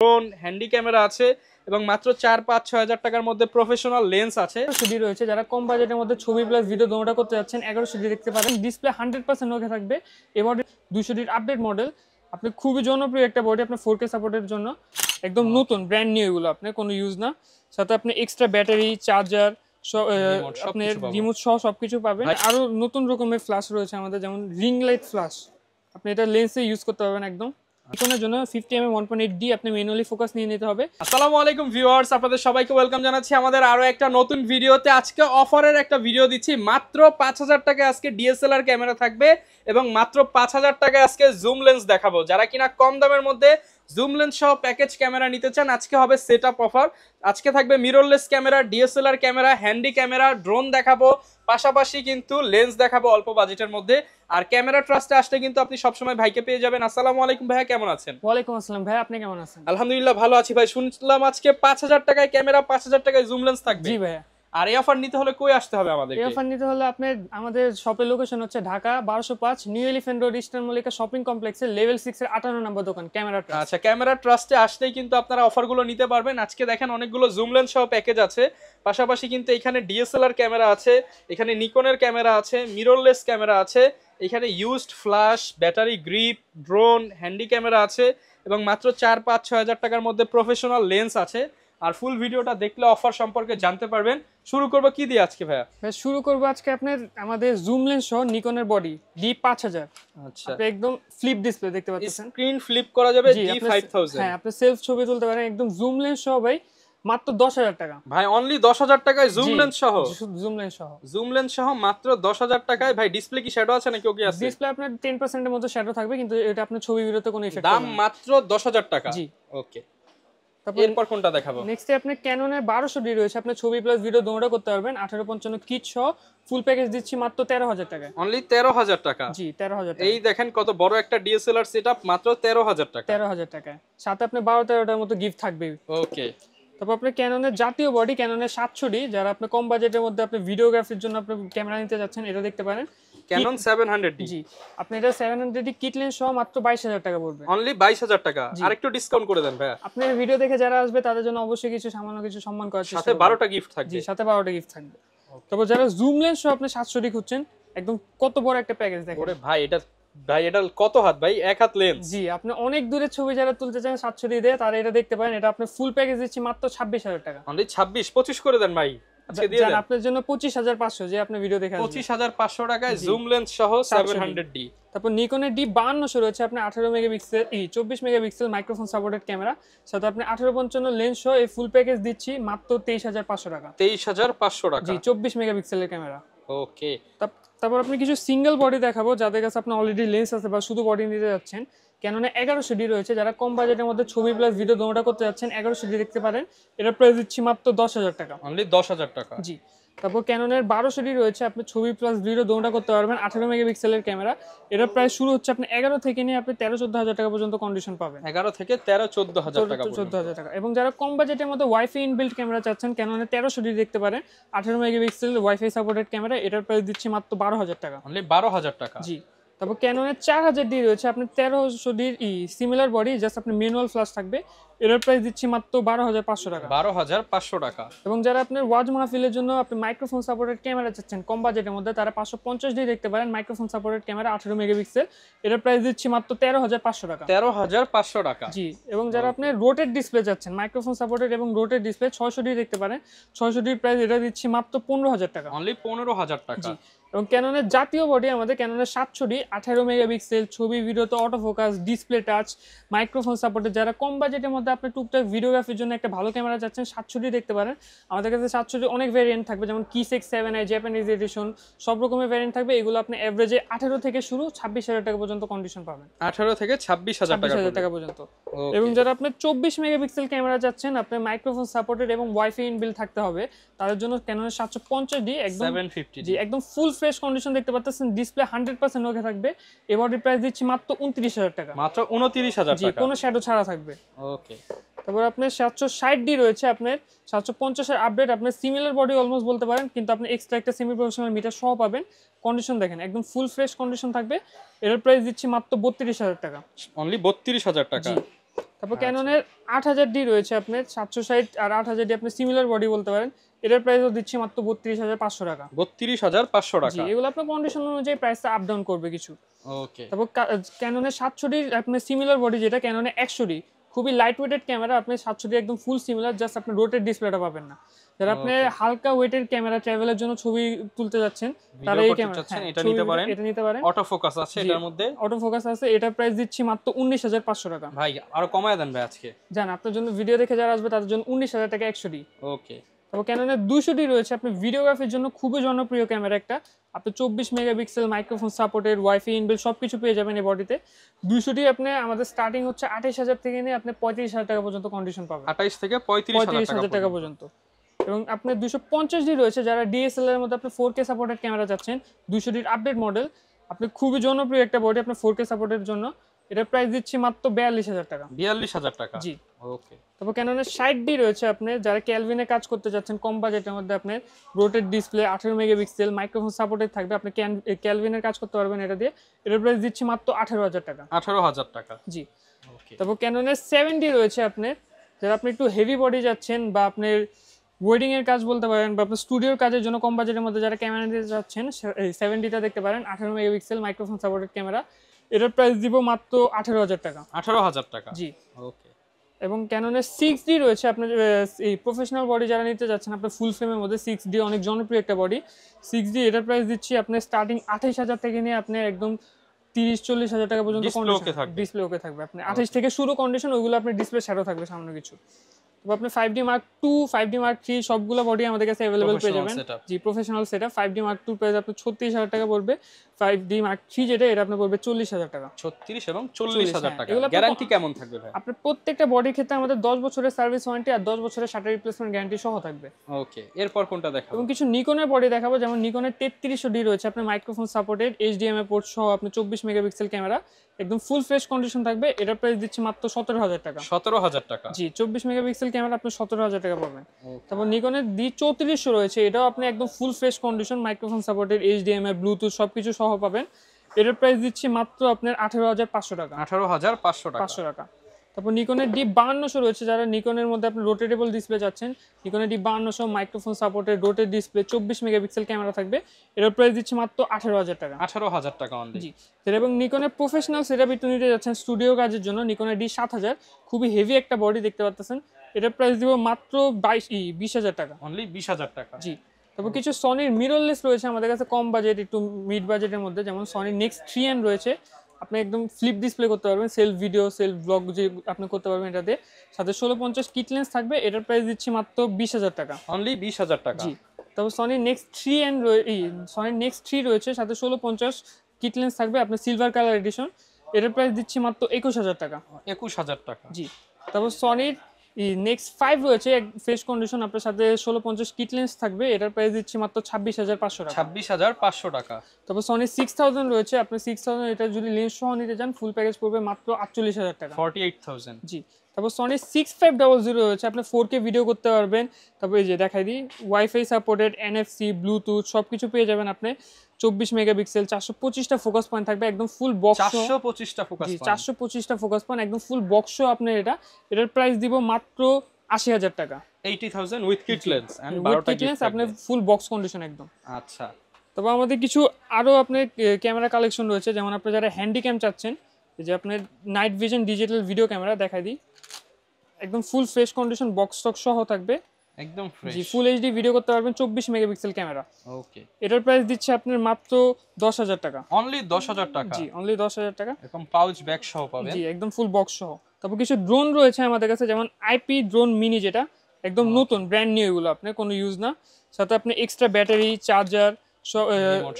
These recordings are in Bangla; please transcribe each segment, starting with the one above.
ড্রোন হ্যান্ডি ক্যামেরা আছে এবং মাত্র 4-5-6 হাজার টাকার মধ্যে প্রফেশনাল লেন্স আছে। সিডি রয়েছে, যারা কম বাজেটের মধ্যে ছবি প্লাস ভিডিও দোনোটা করতে যাচ্ছেন 11 সিডি দেখতে পারেন। ডিসপ্লে 100% ওকে থাকবে। এবার 200 ডির আপডেট মডেল, আপনি খুবই জনপ্রিয় একটা বডি আপনার 4K সাপোর্টের জন্য, একদম নতুন ব্র্যান্ড নিউ, এগুলো আপনার কোনো ইউজ না। সাথে আপনি এক্সট্রা ব্যাটারি, চার্জার, আপনার রিমোট সহ সবকিছু পাবেন। আরো নতুন রকমের ফ্ল্যাশ রয়েছে আমাদের, যেমন রিং লাইট ফ্ল্যাশ, আপনি এটা লেন্সে ইউজ করতে পারবেন একদম। নিকনের জন্য 50mm 1.8D আপনি ম্যানুয়ালি ফোকাস নিয়ে নিতে হবে। আসসালামু আলাইকুম ভিউয়ার্স, আপনাদের সবাইকে ওয়েলকাম জানাচ্ছি আমাদের আরো একটা নতুন ভিডিওতে। আজকে অফারের একটা ভিডিও দিচ্ছি, মাত্র 5000 টাকায় আজকে ডিএসএলআর ক্যামেরা থাকবে এবং মাত্র 5000 টাকায় আজকে জুম লেন্স দেখাবো। যারা কিনা কম দামের মধ্যে জুম লেন্স সহ প্যাকেজ ক্যামেরা নিতে চান, আজকে হবে সেটআপ অফার। আজকে থাকবে mirrorless camera, DSLR camera, handy camera, drone দেখাবো, পাশাপাশি কিন্তু লেন্স দেখাবো অল্প বাজেটের মধ্যে। আর ক্যামেরা ট্রাস্টে আসলে কিন্তু আপনি সবসময় ভাইকে পেয়ে যাবেন। আসসালামু আলাইকুম ভাইয়া, কেমন আছেন? ওয়ালাইকুম আসসালাম ভাই, আপনি কেমন আছেন? আলহামদুলিল্লাহ ভালো আছি ভাই। শুনলাম আজকে 5000 টাকায় ক্যামেরা, 5000 টাকায় জুম লেন্স থাকবে। জি ভাইয়া। আর এই অফার নিতে হলে কই আসতে হবে আমাদের? এই অফার নিতে হলে আপনি আমাদের শপের লোকেশন হচ্ছে Dhaka 1205 new elephant road, eastern Mallika shopping কমপ্লেক্সের লেভেল 6 এর 58 নম্বর দোকান ক্যামেরা ট্রাস্ট। আচ্ছা, ক্যামেরা ট্রাস্টে আসলেই কিন্তু আপনারা অফারগুলো নিতে পারবেন। আজকে দেখেন অনেকগুলো জুম লেন্স সহ প্যাকেজ আছে, পাশাপাশি কিন্তু এখানে ডিএসএলআর ক্যামেরা আছে, এখানে নিকনের ক্যামেরা আছে, মিররলেস ক্যামেরা আছে, এখানে used flash, battery grip, drone, handy camera আছে এবং মাত্র 4-5-6 হাজার টাকার মধ্যে প্রফেশনাল লেন্স আছে। আর ফুল ভিডিওটা দেখলে অফার সম্পর্কে জানতে পারবেন। শুরু করবো কি দিয়ে আজকে ভাইয়া? শুরু করবো আজকে আপনার আমাদের জুম লেন্স সহ নিকনের বডি D5000। আচ্ছা, আপনি একদম ফ্লিপ ডিসপ্লে দেখতে পাচ্ছেন, স্ক্রিন ফ্লিপ করা যাবে D5000। হ্যাঁ, আপনি সেলফ ছবি তুলতে পারেন একদম জুম লেন্স সহ ভাই, মাত্র 10000 টাকা ভাই। অনলি 10000 টাকায় জুম লেন্স সহ? জুম লেন্স সহ, জুম লেন্স সহ মাত্র 10000 টাকায় ভাই। ডিসপ্লে কি শ্যাডো আছে নাকি ওকে আছে? ডিসপ্লে আপনার 10% এর মতো শ্যাডো থাকবে, কিন্তু এটা আপনার ছবি ভিডিওতে কোনো ইফেক্ট দাম করবে না। মাত্র 10000 টাকা। জি। ওকে, এরপর কোনটা দেখাবো? নেক্সট আপনি ক্যাননের 1200D রয়েছে, আপনি ছবি প্লাস ভিডিও দোনোটা করতে পারবেন। 1855 কিট সহ ফুল প্যাকেজ দিচ্ছি মাত্র 13000 টাকায়। অনলি 13000 টাকা? জি, 13000 টাকা। এই দেখেন কত বড় একটা ডিএসএলআর সেটআপ, মাত্র 13000 টাকা। 13000 টাকায় সাথে আপনি 12-13টার মতো গিফট থাকবে। ওকে, তারপর আপনি ক্যাননের জাতীয় বডি, ক্যাননের 700D, যারা আপনি কম বাজেটের মধ্যে আপনি ভিডিওগ্রাফির জন্য আপনি ক্যামেরা নিতে যাচ্ছেন, এটা দেখতে পারেন। Canon 700D। জি, আপনি এটা 700D কিট লেন্স সহ মাত্র 22000 টাকা পড়বে। অনলি 22000 টাকা। আর একটু ডিসকাউন্ট করে দেন ভাইয়া। আপনার ভিডিও দেখে যারা আসবে তাদের জন্য অবশ্যই কিছু সামান্য কিছু সম্মান করার চেষ্টা সাথে করব। 12টা গিফট থাকবে। জি, সাথে 12টা গিফট থাকবে। তারপর যারা জুম লেন্স সহ আপনি 700D খুঁজছেন, একদম কত বড় একটা প্যাকেজ দেখেন। ওরে ভাই, এটা কত হাত ভাই? এক হাত লেন্স। জি, আপনি অনেক দূরের ছবি যারা তুলতে চান 700D দিয়ে, তারা এটা দেখতে পারেন। এটা আপনি ফুল প্যাকেজ দিচ্ছি মাত্র 26000 টাকা। অনলি 26-25 করে দেন ভাই, আজকে দিয়ে দেন। আপনার জন্য 25500, যে আপনি ভিডিও দেখে 25500 টাকায় জুম লেন্স সহ 700D। তারপর নিকনের D5200 রয়েছে, আপনি 18 megapixel 24 megapixel microphone supported camera, সাথে আপনি 1855 লেন্স সহ এই ফুল প্যাকেজ দিচ্ছি মাত্র 23500 টাকা। 23500 টাকা? জি, 24 মেগাপিক্সেলের ক্যামেরা। ওকে, তারপর আপনি কিছু সিঙ্গেল বডি দেখাবো, যাদের কাছে আপনার অলরেডি লেন্স আছে বা শুধু বডি নিতে যাচ্ছেন। ক্যাননে 1100D রয়েছে, যারা কম বাজেটের মধ্যে ছবি প্লাস ভিডিও দোনোটা করতে যাচ্ছেন, 1100D দেখতে পারেন। এটা প্রাইস দিচ্ছি মাত্র 10000 টাকা। অনলি 10000 টাকা? জি। তারপর ক্যাননের 1200D রয়েছে, আপনি ছবি প্লাস ভিডিও দোনোটা করতে পারবেন। 18 মেগাপিক্সেলের ক্যামেরা, এটা প্রায় শুরু হচ্ছে আপনি 11 থেকে নিয়ে আপনি 13-14 হাজার টাকা পর্যন্ত কন্ডিশন পাবেন। 11 থেকে 13-14 হাজার টাকা? 14 হাজার টাকা। এবং যারা কম বাজেটের মধ্যে ওয়াইফাই ইনবিল্ট ক্যামেরা চাচ্ছেন, ক্যাননের 1300D দেখতে পারেন। 18 মেগাপিক্সেল ওয়াইফাই সাপোর্টেড ক্যামেরা, এটার প্রাইস দিচ্ছি মাত্র 12000 টাকা। অনলি 12000 টাকা? জি। তারপর ক্যাননের 4000D রয়েছে, আপনি 1300D সিমিলার বডি, জাস্ট আপনি ম্যানুয়াল ফ্ল্যাশ থাকবে, এটার প্রাইস দিচ্ছি মাত্র 12500 টাকা। 12500 টাকা। এবং যারা আপনার ওয়াজ মাহফিলের জন্য আপনি মাইক্রোফোন সাপোর্টেড ক্যামেরা চাচ্ছেন কম বাজেটের মধ্যে, তারা 550D দেখতে পারেন। মাইক্রোফোন সাপোর্টেড ক্যামেরা 18 মেগাপিক্সেল, এটার প্রাইস দিচ্ছি মাত্র 13500 টাকা। 13500 টাকা? জি। এবং যারা আপনি রোটেড ডিসপ্লে চাচ্ছেন, মাইক্রোফোন সাপোর্টেড এবং রোটেড ডিসপ্লে 600D দেখতে পারেন। 600D প্রাইস এটা দিচ্ছি মাত্র 15000 টাকা। অনলি 15000 টাকা? জি। এবং ক্যাননের জাতীয় বডি আমাদের ক্যাননের 700D 18 মেগাপিক্সেল, ছবি ভিডিওতে auto focus, display touch, microphone supported, যারা কম বাজেটের মধ্যে আপনি টুকটাক ভিডিওগ্রাফির জন্য একটা ভালো ক্যামেরা চাচ্ছেন, 700D দেখতে পারেন। আমাদের কাছে 700D অনেক ভ্যারিয়েন্ট থাকবে, যেমন Kisex 7i জাপানিজ এডিশন, সব রকমের ভ্যারিয়েন্ট থাকবে। এগুলো আপনি এভারেজে 18 থেকে শুরু 26000 টাকা পর্যন্ত কন্ডিশন পাবেন। 18 থেকে 26000 টাকা পর্যন্ত। এবং যারা আপনি 24 মেগাপিক্সেল ক্যামেরা চাচ্ছেন, আপনার মাইক্রোফোন সাপোর্টেড এবং ওয়াইফাই ইনবিল্ট থাকতে হবে, তাদের জন্য ক্যাননের 750D একদম 750D। জি, একদম ফুল ফ্রেশ কন্ডিশন দেখতে পাচ্ছেন, ডিসপ্লে 100% ওকে থাকবে। এবারে প্রাইস দিচ্ছি মাত্র 29000 টাকা। মাত্র 29000 জি, টাকা? কোনো শ্যাডো ছাড়া থাকবে। ওকে। তারপর আপনার 760D রয়েছে, আপনার 750 এর আপডেট, আপনার সিমিলার বডি অলমোস্ট বলতে পারেন, কিন্তু আপনি এক্সট্রা একটা সেমি প্রফেশনাল মিটার সহ পাবেন। কন্ডিশন দেখেন একদম ফুল ফ্রেশ কন্ডিশন থাকবে। এর প্রাইস দিচ্ছি মাত্র 32000 টাকা। অনলি 32000 টাকা? জি। তারপর ক্যাননের 8000D রয়েছে আপনার 760 আর 8000D আপনি সিমিলার বডি বলতে পারেন। এটার প্রাইসও দিচ্ছি মাত্র 32500 টাকা। 32500 টাকা। জি, এগুলো আপনার কন্ডিশন অনুযায়ী প্রাইসটা আপ ডাউন করবে কিছু। ওকে। তারপর ক্যাননের 700D আপনার সিমিলার বডি যেটা ক্যাননের 100D, খুবই লাইট ওয়েটেড ক্যামেরা। আপনি 700D একদম ফুল সিমিলার, জাস্ট আপনি রোটেট ডিসপ্লেটা পাবেন না। যারা আপনি হালকা ওয়েটের ক্যামেরা ট্রাভেলের জন্য ছবি তুলতে যাচ্ছেন তারা এই ক্যামেরা এটা নিতে পারেন। এটা নিতে পারেন। অটো ফোকাস আছে এটার মধ্যে, অটো ফোকাস আছে। এটার প্রাইস দিচ্ছি মাত্র 19500 টাকা। ভাই আরো কমায় দেন ভাই আজকে। জান আপনার জন্য ভিডিও দেখে যারা আসবে তাদের জন্য 19000 টাকা 100D। ওকে। তারপর ক্যাননের 200D রয়েছে আপনি ভিডিওগ্রাফির জন্য খুবই জনপ্রিয় ক্যামেরা একটা। আপনি 24 megapixel microphone supported, wifi inbuilt সবকিছু পেয়ে যাবেন এই বডিতে। 200D আপনি আমাদের স্টার্টিং হচ্ছে 28000 থেকে নিয়ে আপনি 35000 টাকা পর্যন্ত কন্ডিশন পাবেন। 28 থেকে 35000 টাকা পর্যন্ত। এবং আপনার 250D রয়েছে যারা ডিএসএলআর এর মধ্যে আপনি 4K সাপোর্টেড ক্যামেরা চাচ্ছেন। 200D আপডেট মডেল, আপনি খুবই জনপ্রিয় একটা বডি আপনার 4K সাপোর্টের জন্য। এটার প্রাইস দিচ্ছি মাত্র 42000 টাকা। 42000 টাকা। জি। ওকে। তারপর ক্যাননের 60D রয়েছে আপনি যারা ক্যালভিনে কাজ করতে যাচ্ছেন কম বাজেটের মধ্যে, আপনার rotate display 18 megapixel microphone supported থাকবে, আপনি ক্যালভিনের কাজ করতে পারবেন এটা দিয়ে। এটার প্রাইস দিচ্ছি মাত্র 18000 টাকা। 18000 টাকা। জি। ওকে। তারপর ক্যাননের 70D রয়েছে আপনার যারা আপনি একটু হেভি বডি যাচ্ছেন বা আপনার ওয়েডিং এর কাজ বলতে পারেন বা আপনার স্টুডিওর কাজের জন্য কম বাজেটের মধ্যে যারা ক্যামেরা নিতে যাচ্ছেন, 70টা দেখতে পারেন। 18 মেগাপিক্সেল মাইক্রোফোন সাপোর্টেড ক্যামেরা। এটার প্রাইস দিব মাত্র 18000 টাকা। 18000 টাকা। জি। ওকে। এবং ক্যাননের 6D রয়েছে আপনার এই প্রফেশনাল বডি যারা নিতে যাচ্ছেন আপনার ফুল ফ্রেমের মধ্যে 6D অনেক জনপ্রিয় একটা বডি 6D। এটার প্রাইস দিচ্ছি আপনার স্টার্টিং 28000 থেকে নিয়ে আপনি একদম 30-40 হাজার টাকা পর্যন্ত ডিসপ্লে ওকে থাকবে। আপনি 28 থেকে শুরু কন্ডিশন, ওইগুলো আপনার ডিসপ্লে শ্যাডো থাকবে সামনে কিছু। তো আপনি 5D Mark II 5D Mark III সবগুলো বডি আমাদের কাছে अवेलेबल পেয়ে যাবেন। জি, professional setup 5D Mark II price আপনার 36000 টাকা পড়বে। 5D Mark III যেটা এটা আপনার পড়বে 40000 টাকা। 36 এবং 40000 টাকা। গ্যারান্টি কেমন থাকবে ভাই? আপনার প্রত্যেকটা বডির ক্ষেত্রে আমাদের 10 বছরের সার্ভিস ওয়ারেন্টি আর 10 বছরের শাটার রিপ্লেসমেন্ট গ্যারান্টি সহ থাকবে। ওকে। এরপর কোনটা দেখাবো? এবং কিছু নিকনের বডি দেখাবো, যেমন নিকনের 3300D রয়েছে আপনার মাইক্রোফোন সাপোর্টেড, HDMI পোর্ট সহ আপনি 24 মেগাপিক্সেল ক্যামেরা, একদম ফুল ফ্রেশ কন্ডিশন থাকবে। এটার প্রাইস দিচ্ছি মাত্র 17000 টাকা। 17000 টাকা। জি, 24 মেগাপিক্সেল ক্যামেরা আপনি 17000 টাকা পাবেন। তারপর নিকনের D3400 রয়েছে, এটাও আপনি একদম full fresh condition microphone supported, HDMI Bluetooth সবকিছু সহ পাবেন। এটার প্রাইস দিচ্ছি মাত্র আপনার 18500 টাকা। 18500 টাকা। 500 টাকা। তারপর নিকনের D5200 রয়েছে যারা নিকনের মধ্যে আপনি রোটেটেবল ডিসপ্লে চাচ্ছেন, নিকনের D5200 microphone supported rotate display 24 megapixel camera থাকবে। এর প্রাইস দিচ্ছে মাত্র 18000 টাকা। 18000 টাকা অনলি। জি। এবং নিকনের প্রফেশনাল সেটআপ একটু নিতে যাচ্ছেন স্টুডিও কাজের জন্য, নিকনের D7000 খুবই হেভি একটা বডি দেখতে পাচ্ছেন। এটার প্রাইস দিব মাত্র 20000 টাকা। অনলি 20000 টাকা। জি। তারপর কিছু সনির মিররলেস রয়েছে আমাদের কাছে কম বাজেট একটু মিড বাজেটের মধ্যে, যেমন সনি নেক্সট 3N রয়েছে। আপনি একদম ফ্লিপ ডিসপ্লে করতে পারবেন, সেলফ ভিডিও সেলফ ব্লগ যে আপনি করতে পারবেন এটাতে। সাথে 1650 কিট লেন্স থাকবে। এটার প্রাইস দিচ্ছি মাত্র 20000 টাকা। অনলি 20000 টাকা। জি। তারপর Sony next 3N Sony next 3 রয়েছে, সাথে 1650 কিট লেন্স থাকবে আপনার সিলভার কালার এডিশন। এটার প্রাইস দিচ্ছি মাত্র 21000 টাকা। 21000 টাকা। জি। তারপর সনির নেক্সট 5 রয়েছে ফ্রেশ কন্ডিশন, আপনার সাথে 1650 কিট লেন্স থাকবে। এটার প্রাইস দিচ্ছি মাত্র 26500 টাকা। 26500 টাকা। তারপর সনি 6000 রয়েছে, আপনি 6000 এটা যদি লেন্স সহ নিতে চান ফুল প্যাকেজ পড়বে মাত্র 48000 টাকা। 48000। জি। তারপর সনি 6500 রয়েছে, আপনি 4K ভিডিও করতে পারবেন। তারপর এই যে দেখাই দিই, ওয়াইফাই সাপোর্টেড, NFC ব্লুটুথ সবকিছু পেয়ে যাবেন আপনি। 24 মেগাপিক্সেল 425টা ফোকাস পয়েন্ট থাকবে, একদম ফুল বক্স। 425টা ফোকাস পয়েন্ট। 425টা ফোকাস পয়েন্ট একদম ফুল বক্স আপনার এটার প্রাইস দিব মাত্র 80000 টাকা। 80000 with kit lens and with 12টা কিট লেন্স গিফট আপনি ফুল বক্স কন্ডিশন একদম। আচ্ছা। তারপর আমাদের কিছু আরো আপনার ক্যামেরা কালেকশন রয়েছে, যেমন আপনি যারা হ্যান্ডিক্যাম চাচ্ছেন, এই যে আপনার night vision digital video camera দেখাই দিই, একদম full fresh condition box stock সহ থাকবে, একদম ফ্রেশ। জি, ফুল এইচডি ভিডিও করতে পারবেন, 24 মেগাপিক্সেল ক্যামেরা। ওকে। এটার প্রাইস দিচ্ছে আপনার মাত্র 10000 টাকা। অনলি 10000 টাকা। জি, অনলি 10000 টাকা। এরকম পাউচ ব্যাগ সহ পাবেন। জি, একদম ফুল বক্স সহ। তারপর কিছু ড্রোন রয়েছে আমাদের কাছে, যেমন আইপি ড্রোন মিনি, যেটা একদম নতুন ব্র্যান্ড নিউ, এগুলো আপনার কোনো ইউজ না। সাথে আপনি এক্সট্রা ব্যাটারি চার্জার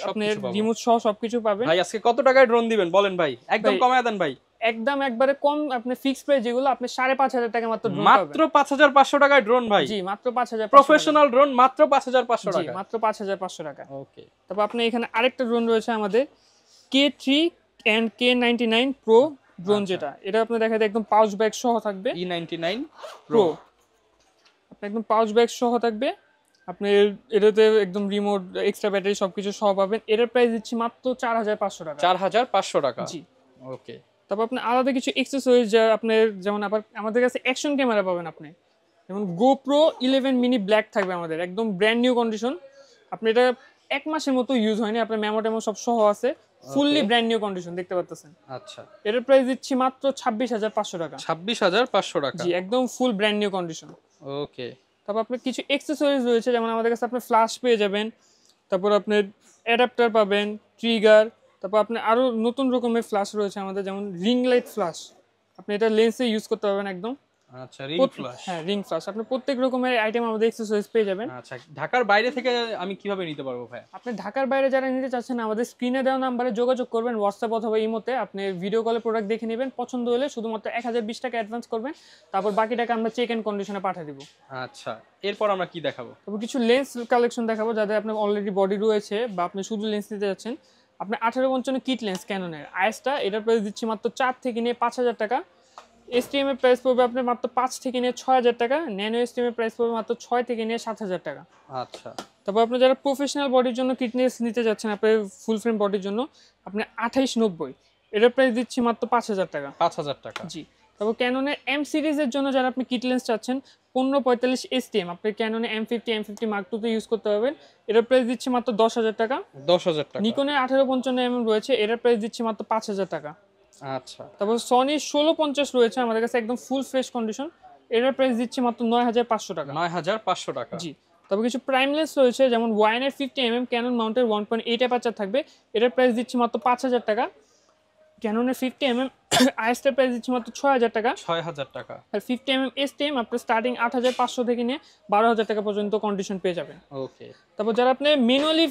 আপনার রিমোট সহ সবকিছু পাবেন। ভাই আজকে কত টাকায় ড্রোন দিবেন বলেন ভাই, একদম কমায় দেন ভাই। একদম একবারে কম, আপনি ফিক্স প্রাইস যেগুলো আপনি 5500 টাকা মাত্র ড্রোন পাবেন। মাত্র 5500 টাকায় ড্রোন ভাই। জি, মাত্র 5500। প্রফেশনাল ড্রোন মাত্র 5500 জি, টাকা। মাত্র 5500 টাকা। ওকে। তারপর আপনি এখানে আরেকটা ড্রোন রয়েছে আমাদের K3 and K99 Pro drone, যেটা এটা আপনি দেখাতে একদম পাউচ ব্যাগ সহ থাকবে। E99 Pro আপনি একদম পাউচ ব্যাগ সহ থাকবে, আপনি এটাতে একদম রিমোট এক্সট্রা ব্যাটারি সবকিছু সহ পাবেন। এটার প্রাইস দিচ্ছি মাত্র 4500 টাকা। 4500 টাকা। জি। ওকে। তারপর আপনি আলাদা কিছু অ্যাক্সেসরিজ যা আপনার যেমন আবার আমাদের কাছে অ্যাকশন ক্যামেরা পাবেন আপনি, যেমন GoPro 11 মিনি ব্ল্যাক থাকবে আমাদের, একদম ব্র্যান্ড নিউ কন্ডিশন। আপনি এটা 1 মাসের মতো ইউজ হয়নি, আপনার মেমো টেমো সব সহ আছে, ফুললি ব্র্যান্ড নিউ কন্ডিশন দেখতে পাচ্ছেন। আচ্ছা, এটার প্রাইস দিচ্ছি মাত্র 26,500 টাকা। 26,500 টাকা, জি একদম ফুল ব্র্যান্ড নিউ কন্ডিশন। ওকে। তারপর আপনার কিছু অ্যাক্সেসরিজ রয়েছে, যেমন আমাদের কাছে আপনি ফ্ল্যাশ পেয়ে যাবেন, তারপর আপনার অ্যাডাপ্টার পাবেন, ট্রিগার, তারপর আপনি আরো নতুন রকমের ফ্ল্যাশ রয়েছে আমাদের, যেমন রিং লাইট ফ্ল্যাশ, আপনি এটা লেন্সে ইউজ করতে পারবেন একদম। আচ্ছা, রিং ফ্ল্যাশ, হ্যাঁ রিং ফ্ল্যাশ, আপনি প্রত্যেক রকমের আইটেম আমাদের অ্যাক্সেসরিজ পেয়ে যাবেন। আচ্ছা, ঢাকার বাইরে থেকে আমি কিভাবে নিতে পারবো ভাই? আপনি ঢাকার বাইরে যারা নিতে চাচ্ছেন আমাদের স্ক্রিনে দেওয়া নাম্বারে যোগাযোগ করবেন, হোয়াটসঅ্যাপ অথবা ইমোতে। আপনি ভিডিও কলে প্রোডাক্ট দেখে নেবেন, পছন্দ হলে শুধুমাত্র 1020 টাকা অ্যাডভান্স করবেন, তারপর বাকি টাকা আমরা চেক এন্ড কন্ডিশনে পাঠিয়ে দিব। আচ্ছা, এরপর আমরা কি দেখাবো? তারপর কিছু লেন্স কালেকশন দেখাবো যাদের আপনার অলরেডি বডি রয়েছে বা আপনি শুধু লেন্স নিতে যাচ্ছেন। আপনি 1855 কিট লেন্স ক্যাননের আইএসটা, এটার প্রাইস দিচ্ছি মাত্র 4 থেকে নিয়ে 5,000 টাকা। এসটিএম এর প্রাইস পড়বে আপনার মাত্র 5 থেকে নিয়ে 6,000 টাকা। ন্যানো এসটিএম এর প্রাইস পড়বে মাত্র 6 থেকে নিয়ে 7,000 টাকা। আচ্ছা, তারপর আপনি যারা প্রফেশনাল বডির জন্য কিটনেস নিতে যাচ্ছেন, আপনার ফুল ফ্রেম বডির জন্য আপনি 2890, এটার প্রাইস দিচ্ছি মাত্র 5,000 টাকা। 5,000 টাকা, জি। তারপর ক্যাননের এম সিরিজের জন্য যারা আপনি কিট লেন্স চাচ্ছেন 1545 এসটিএম, আপনি ক্যাননে M50 Mark II তে ইউজ করতে পারবেন, এটার প্রাইস দিচ্ছি মাত্র 10,000 টাকা। 10,000 টাকা। নিকনের 1855 রয়েছে, এটার প্রাইস দিচ্ছি মাত্র 5,000 টাকা। আচ্ছা, তারপর সনির 1650 রয়েছে আমাদের কাছে, একদম ফুল ফ্রেশ কন্ডিশন, এটার প্রাইস দিচ্ছি মাত্র 9,500 টাকা। 9,500 টাকা। জি। তারপর কিছু প্রাইম লেন্স রয়েছে, যেমন ওয়াইনের 50mm ক্যানন মাউন্টের 1.8 অ্যাপারচার থাকবে, এটার প্রাইস দিচ্ছি মাত্র 5,000 টাকা। ক্যাননের 50mm আইএসটার প্রাইস দিচ্ছি মাত্র 6,000 টাকা। 6,000 টাকা। আর 50mm এসটিএম আপনার স্টার্টিং 8,500 থেকে নিয়ে 12,000 টাকা পর্যন্ত কন্ডিশন পেয়ে যাবেন। ওকে। তারপর যারা আপনি ম্যানুয়ালি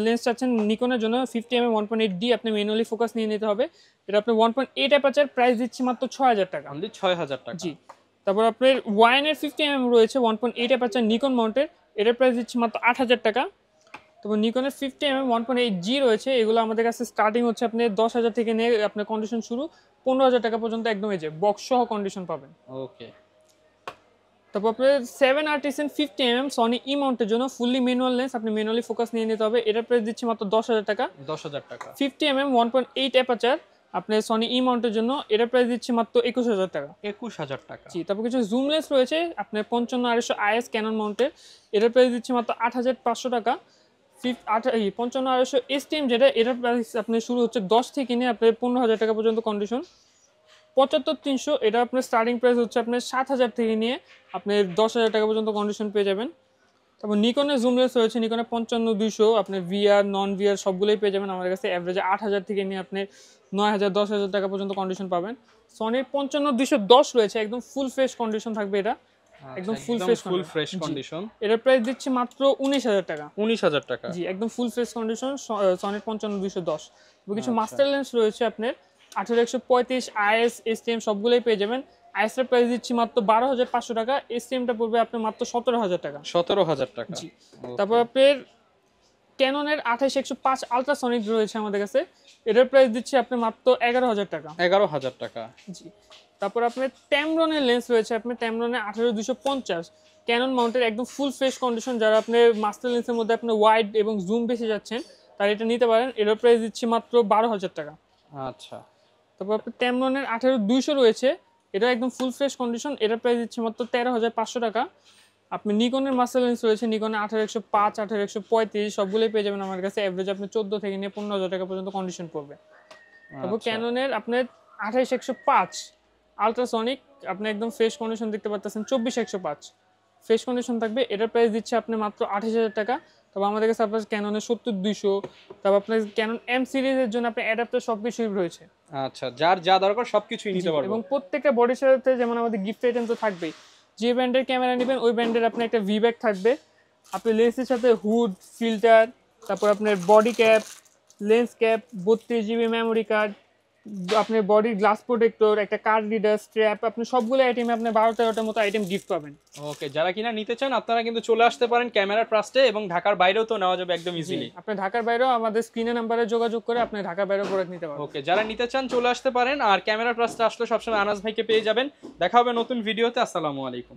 লেন্স চাচ্ছেন নিকনের জন্য 50mm 1.8D, আপনি ম্যানুয়ালি ফোকাস নিয়ে নিতে হবে, এটা আপনার 1.8 অ্যাপারচার, প্রাইস দিচ্ছি মাত্র 6,000 টাকা। অনলি 6,000 টাকা। জি। তারপর আপনার ওয়াইনের 50mm রয়েছে 1.8 অ্যাপারচার নিকন মাউন্টের, এটার প্রাইস দিচ্ছি মাত্র 8,000 টাকা। তারপর নিকনের 50mm 1.8G রয়েছে, এগুলো আমাদের কাছে স্টার্টিং হচ্ছে আপনি 10,000 থেকে নিয়ে আপনার কন্ডিশন শুরু 15,000 টাকা পর্যন্ত, একদম এই যে বক্স সহ কন্ডিশন পাবেন। ওকে। তারপর আপনার 7 Artisan 50mm সনি ই মাউন্টের জন্য ফুললি ম্যানুয়াল লেন্স, আপনি ম্যানুয়ালি ফোকাস নিয়ে নিতে হবে, এটার প্রাইস দিচ্ছি মাত্র 10,000 টাকা। 10,000 টাকা। 50mm 1.8 অ্যাপারচার আপনি সনি ই মাউন্টের জন্য, এটার প্রাইস দিচ্ছি মাত্র 21,000 টাকা। 21,000 টাকা। জি। তারপর কিছু জুম লেন্স রয়েছে আপনার 55 IS ক্যানন মাউন্টের, এটার প্রাইস দিচ্ছি মাত্র 8,500 টাকা। 55 এসটিএম যেটা, এটার প্রাইস আপনি শুরু হচ্ছে 10 থেকে নিয়ে আপনার 15,000 টাকা পর্যন্ত কন্ডিশন। 75-300, এটা আপনার স্টার্টিং প্রাইস হচ্ছে আপনার 7,000 থেকে নিয়ে আপনি 10,000 টাকা পর্যন্ত কন্ডিশন পেয়ে যাবেন। তারপর নিকনের জুম লেন্স রয়েছে, নিকনের 55-200 আপনার ভিআর নন ভিআর সবগুলোই পেয়ে যাবেন আমাদের কাছে, অ্যাভারেজে 8,000 থেকে নিয়ে আপনি 9,000 10,000 টাকা পর্যন্ত কন্ডিশন পাবেন। সনির 55-210 রয়েছে, একদম ফুল ফ্রেশ কন্ডিশন থাকবে, এটা একদম ফুল ফ্রেশ কন্ডিশন। এটার প্রাইস দিচ্ছি মাত্র 19,000 টাকা। 19,000 টাকা। জি, একদম ফুল ফ্রেশ কন্ডিশন সনির 55-210। কিছু মাস্টার লেন্স রয়েছে আপনার 18-135 IS এসটিএম সবগুলোই পেয়ে যাবেন। IS এর প্রাইস দিচ্ছি মাত্র 12,500 টাকা, এসটিএমটা পড়বে আপনার মাত্র 17,000 টাকা। 17,000 টাকা। জি। তারপর আপনার ক্যাননের 28-105 আলট্রাসনিক রয়েছে আমাদের কাছে, এটার প্রাইস দিচ্ছি আপনি মাত্র 11,000 টাকা। 11,000 টাকা। জি। তারপর আপনার ট্যামরনের লেন্স রয়েছে, আপনার ট্যামরনের 18-250 ক্যানন মাউন্টের, একদম ফুল ফ্রেশ কন্ডিশন, যারা আপনার মাস্টার লেন্সের মধ্যে আপনি ওয়াইড এবং জুম বেশি যাচ্ছেন তারা এটা নিতে পারেন, এটার প্রাইস দিচ্ছি মাত্র 12,000 টাকা। আচ্ছা। তারপর আপনার ট্যামরনের 18-200 রয়েছে, এটা একদম ফুল ফ্রেশ কন্ডিশন, এটার প্রাইস দিচ্ছি মাত্র 13,500 টাকা। আপনি নিকনের মাস্টার লেন্স রয়েছে, নিকনের 18-105 18-135 সবগুলোই পেয়ে যাবেন আমার কাছে, এভারেজ আপনি 14 থেকে নিয়ে 15,000 টাকা পর্যন্ত কন্ডিশন পড়বে। তারপর ক্যাননের আপনার 28-105 আলট্রাসনিক, আপনি একদম ফ্রেশ কন্ডিশন দেখতে পাচ্ছেন, 24-105 ফ্রেশ কন্ডিশন থাকবে, এটার প্রাইস দিচ্ছে আপনি মাত্র 28,000 টাকা। তবে আমাদের কাছে আপনার ক্যাননের 70-200, তারপর আপনার ক্যানন এম সিরিজের জন্য আপনার অ্যাডাপ্টার সবকিছুই রয়েছে। আচ্ছা, যার যা দরকার সবকিছুই নিতে পারবেন। এবং প্রত্যেকটা বডির সাথে যেমন আমাদের গিফট আইটেম তো থাকবেই, যে ব্র্যান্ডের ক্যামেরা নেবেন ওই ব্র্যান্ডের আপনার একটা ভি ব্যাগ থাকবে, আপনি লেন্সের সাথে হুড, ফিল্টার, তারপর আপনার body cap, lens cap, 32GB memory card, আপনার বডির গ্লাস প্রোটেক্টর, একটা কার্ড রিডার, স্ট্র্যাপ, আপনি সবগুলো আইটেমে আপনি 12-13টার মতো আইটেম গিফট পাবেন। ওকে, যারা কিনা নিতে চান আপনারা কিন্তু চলে আসতে পারেন ক্যামেরার ট্রাস্টে, এবং ঢাকার বাইরেও তো নেওয়া যাবে একদম ইজিলি। আপনি ঢাকার বাইরেও আমাদের স্ক্রিনে নাম্বারে যোগাযোগ করে আপনি ঢাকার বাইরেও প্রোডাক্ট নিতে পারবেন। ওকে, যারা নিতে চান চলে আসতে পারেন, আর ক্যামেরার ট্রাস্টে আসলে সবসময় আনাস ভাইকে পেয়ে যাবেন। দেখা হবে নতুন ভিডিওতে। আসসালামু আলাইকুম।